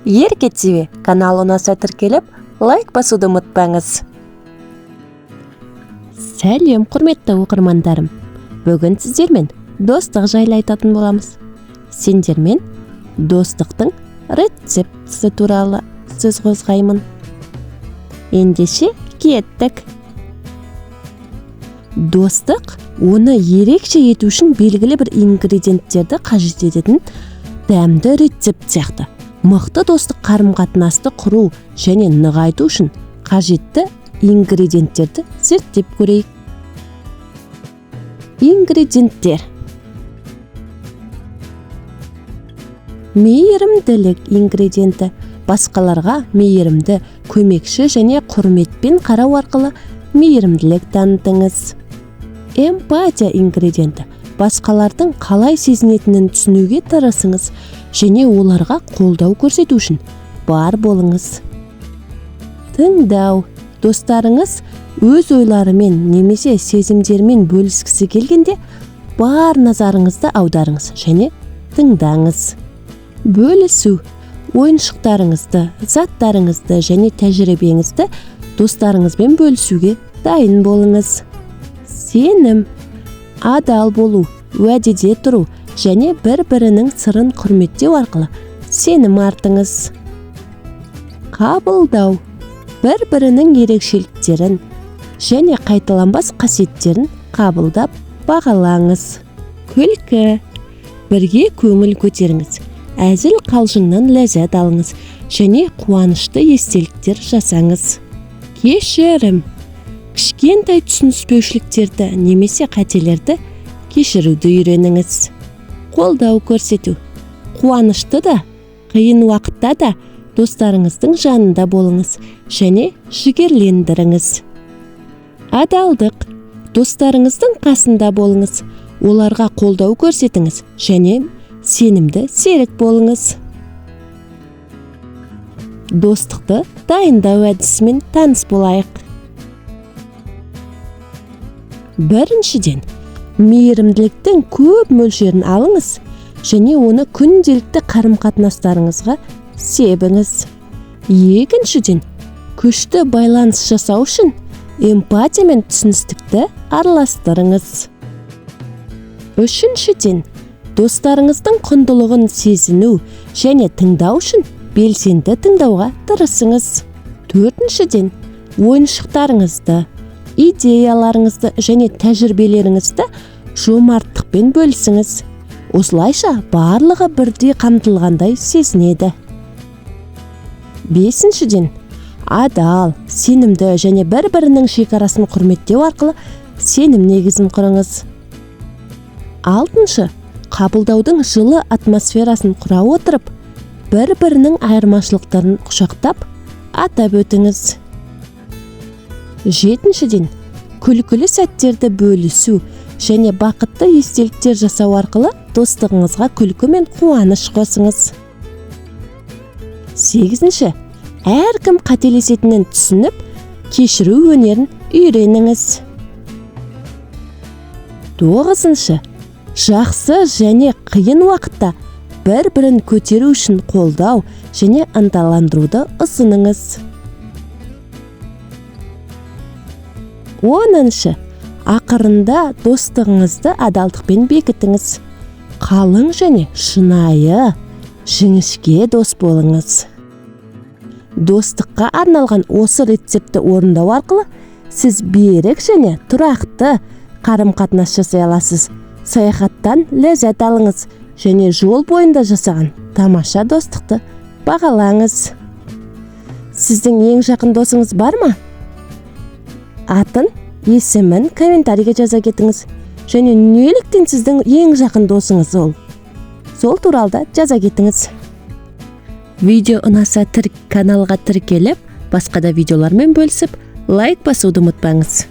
Еркетсиби канал ұнаса тіркеліп, лайк басуды ұмытпаңыз. Сәлем, құрметті оқырмандарым. Бүгін сіздермен достық жайлы айтатын боламыз. Сендермен достықтың рецептісі туралы сөз қозғаймын. Ендеше кеттік. Достық оны ерекше ету үшін белгілі бір ингредиенттерді қажет ететін дәмді рецепт сияқты. Мықты достық қарым-қатынасты құру және нығайту үшін қажетті ингредиенттерді зерттеп көрейік. Ингредиенттер: мейірімділік ингредиенті басқаларға мейірімді, көмекші және құрметпен қарау арқылы мейірімділік танытыңыз. Эмпатия ингредиенті басқалардың қалай сезінетінін түсінуге тырысыңыз және оларға қолдау көрсету үшін бар болыңыз. Тыңдау: достарыңыз өз ойларымен немесе сезімдерімен бөліскісі келгенде бар назарыңызды аударыңыз және тыңдаңыз. Бөлісу: ойыншықтарыңызды, заттарыңызды және тәжірибеңізді достарыңызбен бөлісуге дайын болыңыз. Сенім: адал болу, уәдеде тұру және бір-бірінің сырын құрметтеу арқылы сенім артыңыз. Қабылдау: бір-бірінің ерекшеліктерін және қайталанбас қасиеттерін қабылдап бағалаңыз. Күлкі: бірге көңіл көтеріңіз, әзіл қалжыңнан ләззат алыңыз және қуанышты естеліктер жасаңыз. Кешірім: кішкентай түсініспеушіліктерді немесе қателерді кешіруді үйреніңіз. Қолдау көрсету: қуанышты да, қиын уақытта да достарыңыздың жанында болыңыз және жігерлендіріңіз. Адалдық: достарыңыздың қасында болыңыз, оларға қолдау көрсетіңіз және сенімді серік болыңыз. Достықты дайындау әдісімен таныс болайық. Біріншіден, мейірімділіктің көп мөлшерін алыңыз және оны күнделікті қарым-қатынастарыңызға себіңіз. Екіншіден, күшті байланыс жасау үшін эмпатия мен түсіністікті араластырыңыз. Үшіншіден, достарыңыздың құндылығын сезіну және тыңдау үшін белсенді тыңдауға тырысыңыз. Төртіншіден, ойыншықтарыңызды, идеяларыңызды және тәжірибелеріңізді жомарттықпен бөлісіңіз. Осылайша барлығы бірдей қамтылғандай сезінеді. Бесіншіден, адал, сенімді және бір-бірінің шекарасын құрметтеу арқылы сенім негізін құрыңыз. Алтыншы, қабылдаудың жылы атмосферасын құра отырып, бір-бірінің айырмашылықтарын құшақтап атап өтіңіз. Жетіншіден, күлкілі сәттерді бөлісу және бақытты естеліктер жасау арқылы достығыңызға күлкі мен қуаныш қосыңыз. Сегізінші, әркім қателесетінін түсініп, кешіру өнерін үйреніңіз. Тоғызыншы, жақсы және қиын уақытта бір-бірін көтеру үшін қолдау және ынталандыруды ұсыныңыз. Оныншы, ақырында достығыңызды адалдықпен бекітіңіз. Қалың және шынайы, жіңішке дос болыңыз. Достыққа арналған осы рецепті орындау арқылы сіз берік және тұрақты қарым-қатынас жасай аласыз. Саяхаттан ләззат алыңыз және жол бойында жасаған тамаша достықты бағалаңыз. Сіздің ең жақын досыңыз бар ма? Атын, есімін комментарийге жаза кетіңіз және неліктен сіздің ең жақын досыңыз ол? Сол туралы да жаза кетіңіз. Видео ұнаса каналға тіркеліп, басқа да видеолармен бөлісіп, лайк басуды ұмытпаңыз.